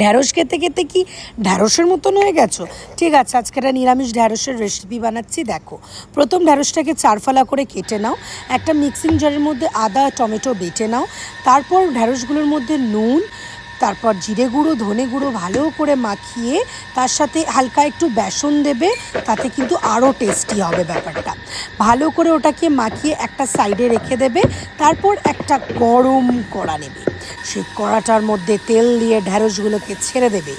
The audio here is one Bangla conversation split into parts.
ঢ্যাঁড়স খেতে খেতে কি ঢ্যাঁড়সের মতন হয়ে গেছো? ঠিক আছে, আজকে একটা নিরামিষ ঢ্যাঁড়সের রেসিপি বানাচ্ছি। দেখো, প্রথম ঢ্যাঁড়সটাকে চারফালা করে কেটে নাও। একটা মিক্সিং জারের মধ্যে আদা টমেটো বেটে নাও। তারপর ঢ্যাঁড়সগুলোর মধ্যে নুন, তারপর জিরে গুঁড়ো ধনে গুঁড়ো ভালো করে মাখিয়ে তার সাথে হালকা একটু বেসন দেবে, তাতে কিন্তু আরও টেস্টি হবে ব্যাপারটা। ভালো করে ওটাকে মাখিয়ে একটা সাইডে রেখে দেবে। তারপর একটা গরম কড়া নেবে, সেই কড়াটার মধ্যে তেল দিয়ে ঢ্যাঁড়সগুলোকে ছেড়ে দেবে।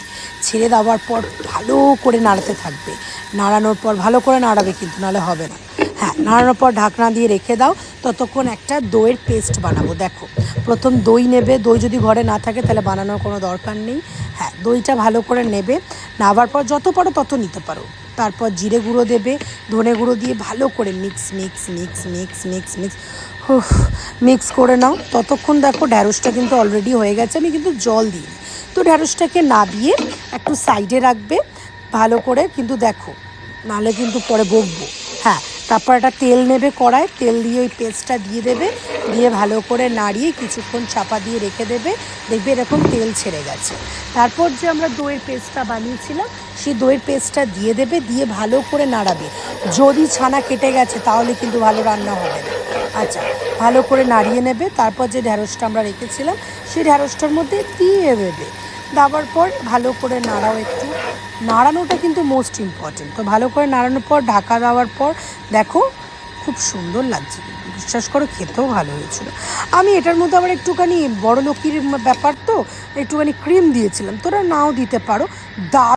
ছেড়ে দেওয়ার পর ভালো করে নাড়াতে থাকবে। নাড়ানোর পর ভালো করে নাড়াবে, কিন্তু নাহলে হবে না। হ্যাঁ, নাড়ানোর পর ঢাকনা দিয়ে রেখে দাও। ততক্ষণ একটা দইয়ের পেস্ট বানাবো। দেখো, প্রথম দই নেবে। দই যদি ঘরে না থাকে তাহলে বানানোর কোনো দরকার নেই। হ্যাঁ, দইটা ভালো করে নেবে। নেওয়ার পর যত পারো তত নিতে পারো। তারপর জিরে গুঁড়ো দেবে, ধনে গুঁড়ো দিয়ে ভালো করে mix mix mix mix mix mix mix করে নাও। ততক্ষণ দেখো ঢ্যাঁড়সটা কিন্তু অলরেডি হয়ে গেছে। আমি কিন্তু জল দিই, তো ঢ্যাঁড়সটাকে নাবিয়ে একটু সাইডে রাখবে ভালো করে। কিন্তু দেখো, নাহলে কিন্তু পরে বকবো। হ্যাঁ, তারপর একটা তেল নেবে কড়ায়, তেল দিয়ে ওই পেস্টটা দিয়ে দেবে। দিয়ে ভালো করে নাড়িয়ে কিছুক্ষণ চাপা দিয়ে রেখে দেবে। দেখবে এরকম তেল ছেড়ে গেছে। তারপর যে আমরা দইয়ের পেস্টটা বানিয়েছিলাম, সেই দইয়ের পেস্টটা দিয়ে দেবে। দিয়ে ভালো করে নাড়াবে। যদি ছানা কেটে গেছে তাহলে কিন্তু ভালো রান্না হবে না। আচ্ছা, ভালো করে নাড়িয়ে নেবে। তারপর যে ঢ্যাঁড়সটা আমরা রেখেছিলাম সেই ঢ্যাঁড়সটার মধ্যে দিয়ে দেবে। দেওয়ার পর ভালো করে নাড়াও একটু। নাড়ানোটা কিন্তু মোস্ট ইম্পর্টেন্ট। তো ভালো করে নাড়ানোর পর ঢাকা দেওয়ার পর দেখো খুব সুন্দর লাগছে, বিশ্বাস করো খেতেও ভালো হয়েছিল। আমি এটার মধ্যে আবার একটুখানি বড় লোকির ব্যাপার, তো একটুখানি ক্রিম দিয়েছিলাম, তোরা নাও দিতে পারো।